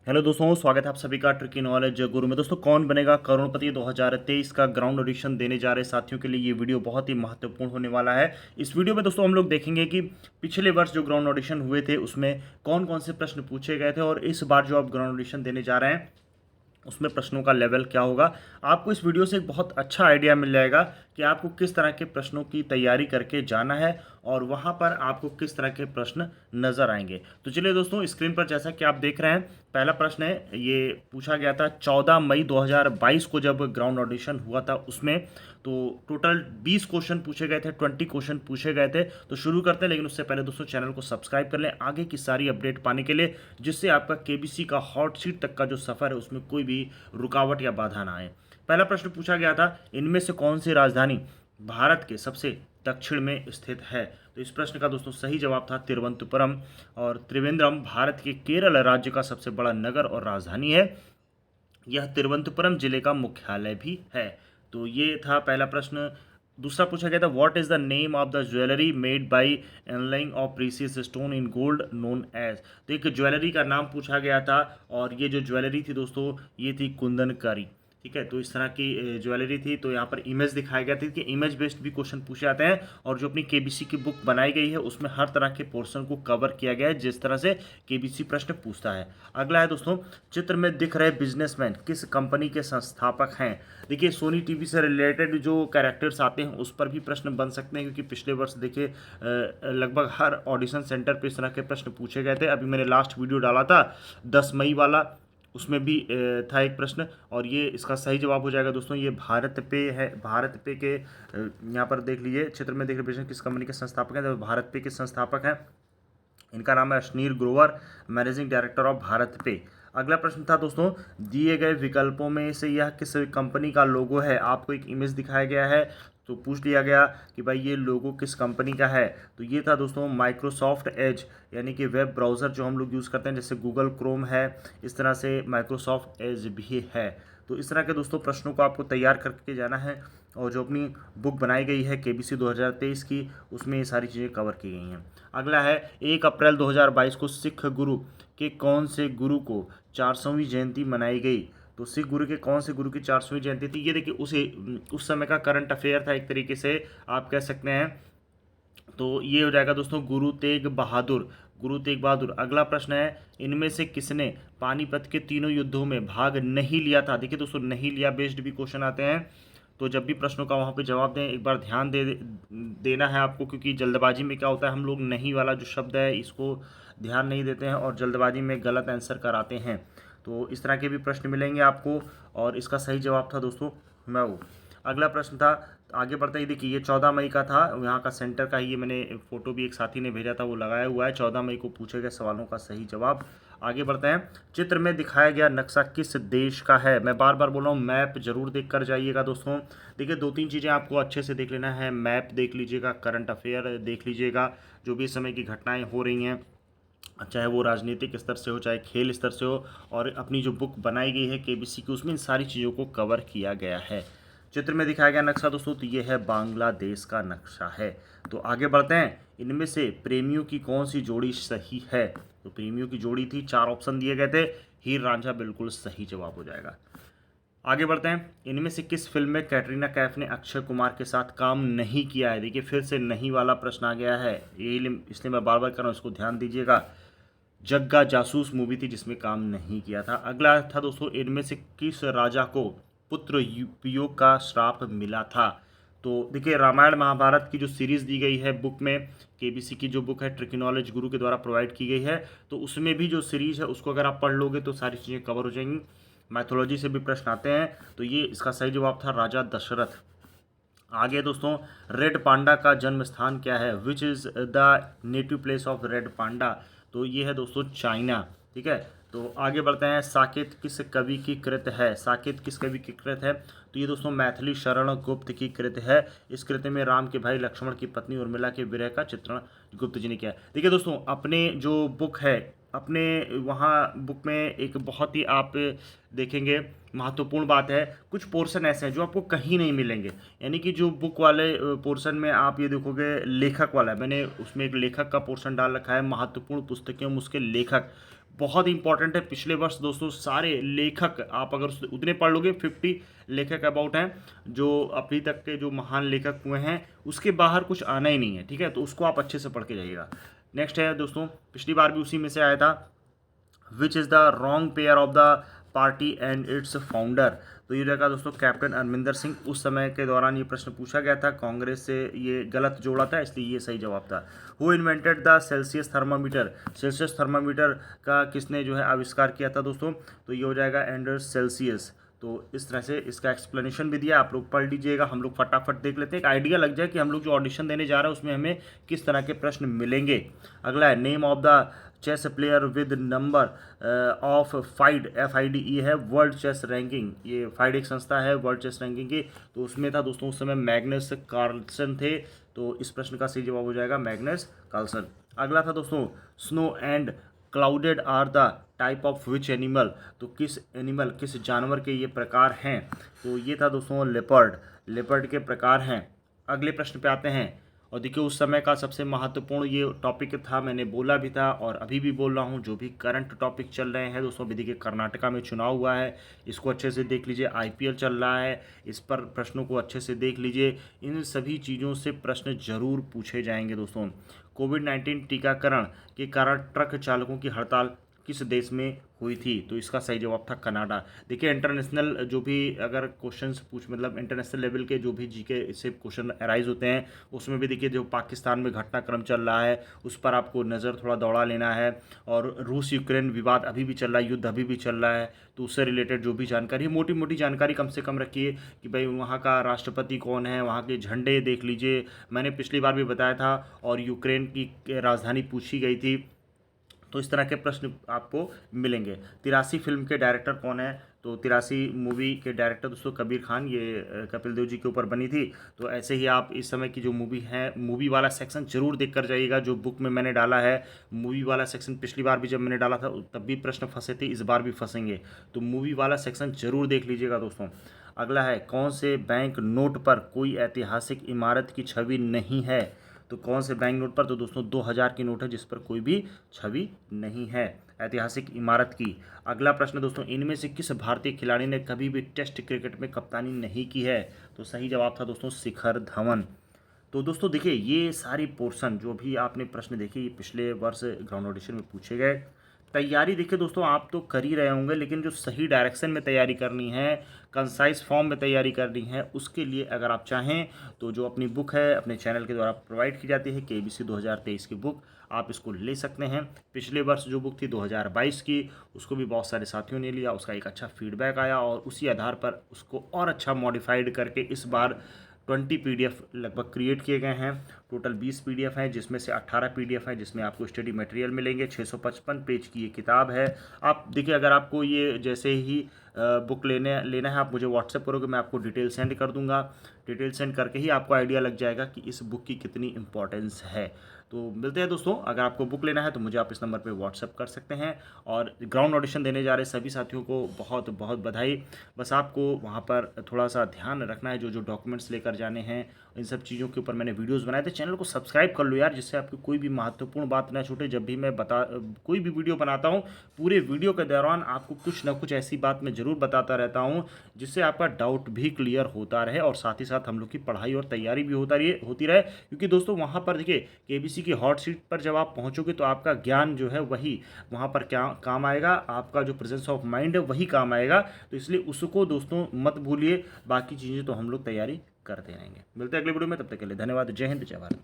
Hello दोस्तों, स्वागत है आप सभी का ट्रिकी नॉलेज गुरु में। दोस्तों, कौन बनेगा करोड़पति 2023 का ग्राउंड ऑडिशन देने जा रहे साथियों के लिए ये वीडियो बहुत ही महत्वपूर्ण होने वाला है। इस वीडियो में दोस्तों हम लोग देखेंगे कि पिछले वर्ष जो ग्राउंड ऑडिशन हुए थे उसमें कौन कौन से प्रश्न पूछे गए थे और इस बार जो आप ग्राउंड ऑडिशन देने जा रहे हैं उसमें प्रश्नों का लेवल क्या होगा। आपको इस वीडियो से एक बहुत अच्छा आइडिया मिल जाएगा कि आपको किस तरह के प्रश्नों की तैयारी करके जाना है और वहाँ पर आपको किस तरह के प्रश्न नज़र आएंगे। तो चलिए दोस्तों, स्क्रीन पर जैसा कि आप देख रहे हैं, पहला प्रश्न है, ये पूछा गया था 14 मई 2022 को जब ग्राउंड ऑडिशन हुआ था उसमें। तो टोटल 20 क्वेश्चन पूछे गए थे, 20 क्वेश्चन पूछे गए थे। तो शुरू करते हैं, लेकिन उससे पहले दोस्तों चैनल को सब्सक्राइब कर लें आगे की सारी अपडेट पाने के लिए, जिससे आपका केबीसी का हॉट सीट तक का जो सफ़र है उसमें कोई भी रुकावट या बाधा ना आए। पहला प्रश्न पूछा गया था, इनमें से कौन सी राजधानी भारत के सबसे दक्षिण में स्थित है। तो इस प्रश्न का दोस्तों सही जवाब था तिरुवनंतपुरम। और त्रिवेंद्रम भारत के केरल राज्य का सबसे बड़ा नगर और राजधानी है। यह तिरुवनंतपुरम जिले का मुख्यालय भी है। तो ये था पहला प्रश्न। दूसरा पूछा गया था, what is the name of the jewellery made by inlaying of precious stone in gold known as. तो एक ज्वेलरी का नाम पूछा गया था और ये जो ज्वेलरी थी दोस्तों ये थी कुंदनकारी। ठीक है, तो इस तरह की ज्वेलरी थी। तो यहाँ पर इमेज दिखाया गया था कि इमेज बेस्ड भी क्वेश्चन पूछे जाते हैं और जो अपनी केबीसी की बुक बनाई गई है उसमें हर तरह के पोर्शन को कवर किया गया है जिस तरह से केबीसी प्रश्न पूछता है। अगला है दोस्तों, चित्र में दिख रहे बिजनेसमैन किस कंपनी के संस्थापक हैं। देखिए, सोनी टीवी से रिलेटेड जो कैरेक्टर्स आते हैं उस पर भी प्रश्न बन सकते हैं, क्योंकि पिछले वर्ष देखिए लगभग हर ऑडिशन सेंटर पर इस तरह के प्रश्न पूछे गए थे। अभी मैंने लास्ट वीडियो डाला था 10 मई वाला, उसमें भी था एक प्रश्न और ये इसका सही जवाब हो जाएगा दोस्तों। ये भारत पे है। भारत पे के यहाँ पर देख लीजिए, चित्र में देख रहे बिजनेस किस कंपनी के संस्थापक हैं। तो भारत पे के संस्थापक हैं, इनका नाम है Ashneer Grover, managing director of Bharat पे। अगला प्रश्न था दोस्तों, दिए गए विकल्पों में से यह किस कंपनी का लोगो है। आपको एक इमेज दिखाया गया है तो पूछ लिया गया कि भाई ये लोगो किस कंपनी का है। तो ये था दोस्तों माइक्रोसॉफ्ट एज, यानी कि वेब ब्राउज़र जो हम लोग यूज़ करते हैं, जैसे गूगल क्रोम है, इस तरह से माइक्रोसॉफ्ट एज भी है। तो इस तरह के दोस्तों प्रश्नों को आपको तैयार करके जाना है और जो अपनी बुक बनाई गई है केबीसी 2023 की उसमें ये सारी चीज़ें कवर की गई हैं। अगला है, 1 अप्रैल 2022 को सिख गुरु के कौन से गुरु को 400वीं जयंती मनाई गई। तो सिख गुरु के कौन से गुरु की 400वीं जयंती थी। ये देखिए उस समय का करंट अफेयर था, एक तरीके से आप कह सकते हैं। तो ये हो जाएगा दोस्तों गुरु तेग बहादुर, गुरु तेग बहादुर। अगला प्रश्न है, इनमें से किसने पानीपत के तीनों युद्धों में भाग नहीं लिया था। देखिए दोस्तों, नहीं लिया बेस्ड भी क्वेश्चन आते हैं, तो जब भी प्रश्नों का वहाँ पे जवाब दें एक बार ध्यान देना है आपको, क्योंकि जल्दबाजी में क्या होता है, हम लोग नहीं वाला जो शब्द है इसको ध्यान नहीं देते हैं और जल्दबाजी में गलत आंसर कराते हैं। तो इस तरह के भी प्रश्न मिलेंगे आपको और इसका सही जवाब था दोस्तों मऊ। अगला प्रश्न था, आगे बढ़ते ही देखिए ये 14 मई का था, यहाँ का सेंटर का ही ये मैंने फोटो भी एक साथी ने भेजा था वो लगाया हुआ है। 14 मई को पूछे गए सवालों का सही जवाब। आगे बढ़ते हैं, चित्र में दिखाया गया नक्शा किस देश का है। मैं बार बार बोल रहा हूँ, मैप जरूर देख कर जाइएगा दोस्तों। देखिए 2-3 चीज़ें आपको अच्छे से देख लेना है, मैप देख लीजिएगा, करंट अफेयर देख लीजिएगा, जो भी इस समय की घटनाएँ हो रही हैं, चाहे वो राजनीतिक स्तर से हो चाहे खेल स्तर से हो, और अपनी जो बुक बनाई गई है केबीसी की उसमें इन सारी चीज़ों को कवर किया गया है। चित्र में दिखाया गया नक्शा दोस्तों तो ये है बांग्लादेश का नक्शा है। तो आगे बढ़ते हैं, इनमें से प्रेमियों की कौन सी जोड़ी सही है। तो प्रेमियों की जोड़ी थी, 4 ऑप्शन दिए गए थे, हीर रांझा बिल्कुल सही जवाब हो जाएगा। आगे बढ़ते हैं, इनमें से किस फिल्म में कैटरीना कैफ ने अक्षय कुमार के साथ काम नहीं किया है। देखिए फिर से नहीं वाला प्रश्न आ गया है, इसलिए मैं बार बार कर रहा हूँ, इसको ध्यान दीजिएगा। जग्गा जासूस मूवी थी जिसमें काम नहीं किया था। अगला था दोस्तों, इनमें से किस राजा को पुत्र वियोग का श्राप मिला था। तो देखिए रामायण महाभारत की जो सीरीज़ दी गई है बुक में, केबीसी की जो बुक है ट्रिकी नॉलेज गुरु के द्वारा प्रोवाइड की गई है, तो उसमें भी जो सीरीज़ है उसको अगर आप पढ़ लोगे तो सारी चीज़ें कवर हो जाएंगी। मैथोलॉजी से भी प्रश्न आते हैं, तो ये इसका सही जवाब था राजा दशरथ। आगे दोस्तों, रेड पांडा का जन्म स्थान क्या है। Which is the native place of red panda. तो ये है दोस्तों चाइना। ठीक है, तो आगे बढ़ते हैं, साकेत किस कवि की कृत है। साकेत किस कवि की कृत है। तो ये दोस्तों मैथिली शरण गुप्त की कृत है। इस कृत में राम के भाई लक्ष्मण की पत्नी उर्मिला के विरह का चित्रण गुप्त जी ने किया है। देखिए दोस्तों, अपने जो बुक है, अपने वहाँ बुक में एक बहुत ही आप देखेंगे महत्वपूर्ण बात है, कुछ पोर्शन ऐसे हैं जो आपको कहीं नहीं मिलेंगे। यानी कि जो बुक वाले पोर्शन में आप ये देखोगे लेखक वाला है, मैंने उसमें एक लेखक का पोर्शन डाल रखा है, महत्वपूर्ण पुस्तकें उसके लेखक। बहुत ही इंपॉर्टेंट है। पिछले वर्ष दोस्तों सारे लेखक आप अगर उतने पढ़ लोगे, 50 लेखक अबाउट हैं जो अभी तक के जो महान लेखक हुए हैं, उसके बाहर कुछ आना ही नहीं है, ठीक है। तो उसको आप अच्छे से पढ़ के जाइएगा। नेक्स्ट है दोस्तों, पिछली बार भी उसी में से आया था, which is the wrong pair of the party and it's founder. तो ये रहेगा दोस्तों कैप्टन अमरिंदर सिंह। उस समय के दौरान ये प्रश्न पूछा गया था, कांग्रेस से ये गलत जोड़ा था, इसलिए ये सही जवाब था। Who invented the Celsius thermometer. Celsius thermometer का किसने जो है आविष्कार किया था दोस्तों, तो ये हो जाएगा एंडर्स सेल्सियस। तो इस तरह से इसका एक्सप्लेनेशन भी दिया, आप लोग पढ़ लीजिएगा। हम लोग फटाफट देख लेते हैं, एक आइडिया लग जाए कि हम लोग जो ऑडिशन देने जा रहे हैं उसमें हमें किस तरह के प्रश्न मिलेंगे। अगला है name of the chess player with number of FIDE, FIDE है वर्ल्ड चेस रैंकिंग। ये फाइड एक संस्था है वर्ल्ड चेस रैंकिंग की, तो उसमें था दोस्तों उस समय मैग्नस कार्लसन थे। तो इस प्रश्न का सही जवाब हो जाएगा मैग्नस कार्लसन। अगला था दोस्तों snow and clouded are the type of which animal. तो किस एनिमल, किस जानवर के ये प्रकार हैं, तो ये था दोस्तों लेपर्ड, लेपर्ड के प्रकार हैं। अगले प्रश्न पे आते हैं, और देखिए उस समय का सबसे महत्वपूर्ण ये टॉपिक था, मैंने बोला भी था और अभी भी बोल रहा हूँ, जो भी करंट टॉपिक चल रहे हैं दोस्तों। अभी देखिए कर्नाटका में चुनाव हुआ है, इसको अच्छे से देख लीजिए। IPL चल रहा है, इस पर प्रश्नों को अच्छे से देख लीजिए। इन सभी चीज़ों से प्रश्न जरूर पूछे जाएंगे दोस्तों। कोविड-19 टीकाकरण के कारण ट्रक चालकों की हड़ताल किस देश में हुई थी, तो इसका सही जवाब था कनाडा। देखिए इंटरनेशनल जो भी अगर क्वेश्चंस मतलब इंटरनेशनल लेवल के जो भी जीके से क्वेश्चन अराइज होते हैं, उसमें भी देखिए जो पाकिस्तान में घटनाक्रम चल रहा है उस पर आपको नज़र थोड़ा दौड़ा लेना है। और रूस यूक्रेन विवाद अभी भी चल रहा है, युद्ध अभी भी चल रहा है, तो उससे रिलेटेड जो भी जानकारी, मोटी मोटी जानकारी कम से कम रखिए कि भाई वहाँ का राष्ट्रपति कौन है, वहाँ के झंडे देख लीजिए, मैंने पिछली बार भी बताया था। और यूक्रेन की राजधानी पूछी गई थी। तो इस तरह के प्रश्न आपको मिलेंगे। 83 फिल्म के डायरेक्टर कौन है, तो 83 मूवी के डायरेक्टर दोस्तों कबीर खान, ये कपिल देव जी के ऊपर बनी थी। तो ऐसे ही आप इस समय की जो मूवी है, मूवी वाला सेक्शन जरूर देख कर जाइएगा, जो बुक में मैंने डाला है मूवी वाला सेक्शन। पिछली बार भी जब मैंने डाला था तब भी प्रश्न फंसे थे, इस बार भी फंसेंगे, तो मूवी वाला सेक्शन जरूर देख लीजिएगा दोस्तों। अगला है कौन से बैंक नोट पर कोई ऐतिहासिक इमारत की छवि नहीं है, तो कौन से बैंक नोट पर, तो दोस्तों 2000 की नोट है जिस पर कोई भी छवि नहीं है ऐतिहासिक इमारत की। अगला प्रश्न दोस्तों, इनमें से किस भारतीय खिलाड़ी ने कभी भी टेस्ट क्रिकेट में कप्तानी नहीं की है, तो सही जवाब था दोस्तों शिखर धवन। तो दोस्तों देखिए ये सारी पोर्शन जो भी आपने प्रश्न देखे, ये पिछले वर्ष ग्राउंड ऑडिशन में पूछे गए। तैयारी देखिए दोस्तों आप तो कर ही रहे होंगे, लेकिन जो सही डायरेक्शन में तैयारी करनी है, कंसाइज फॉर्म में तैयारी करनी है, उसके लिए अगर आप चाहें तो जो अपनी बुक है अपने चैनल के द्वारा प्रोवाइड की जाती है, KBC 2023 की बुक, आप इसको ले सकते हैं। पिछले वर्ष जो बुक थी 2022 की, उसको भी बहुत सारे साथियों ने लिया, उसका एक अच्छा फीडबैक आया और उसी आधार पर उसको और अच्छा मॉडिफाइड करके इस बार 20 PDF लगभग क्रिएट किए गए हैं। टोटल 20 PDF हैं, जिसमें से 18 PDF हैं जिसमें आपको स्टडी मटेरियल मिलेंगे। 655 पेज की ये किताब है। आप देखिए अगर आपको ये जैसे ही बुक लेना है, आप मुझे व्हाट्सएप करोगे, मैं आपको डिटेल सेंड कर दूंगा। डिटेल सेंड करके ही आपको आइडिया लग जाएगा कि इस बुक की कितनी इंपॉर्टेंस है। तो मिलते हैं दोस्तों, अगर आपको बुक लेना है तो मुझे आप इस नंबर पे व्हाट्सएप कर सकते हैं। और ग्राउंड ऑडिशन देने जा रहे सभी साथियों को बहुत बहुत बधाई। बस आपको वहाँ पर थोड़ा सा ध्यान रखना है, जो जो डॉक्यूमेंट्स लेकर जाने हैं, इन सब चीज़ों के ऊपर मैंने वीडियोस बनाए थे। चैनल को सब्सक्राइब कर लो यार, जिससे आपकी कोई भी महत्वपूर्ण बात ना छूटे। जब भी मैं कोई भी वीडियो बनाता हूँ, पूरे वीडियो के दौरान आपको कुछ ना कुछ ऐसी बात मैं ज़रूर बताता रहता हूँ जिससे आपका डाउट भी क्लियर होता रहे और साथ ही साथ हम लोग की पढ़ाई और तैयारी भी होती रहे। क्योंकि दोस्तों वहाँ पर देखिए KBC की हॉट सीट पर जब आप पहुँचोगे तो आपका ज्ञान जो है वही वहाँ पर क्या काम आएगा, आपका जो प्रेजेंस ऑफ माइंड है वही काम आएगा। तो इसलिए उसको दोस्तों मत भूलिए, बाकी चीज़ें तो हम लोग तैयारी करते रहेंगे। मिलते हैं अगले वीडियो में, तब तक के लिए धन्यवाद। जय हिंद, जय भारत।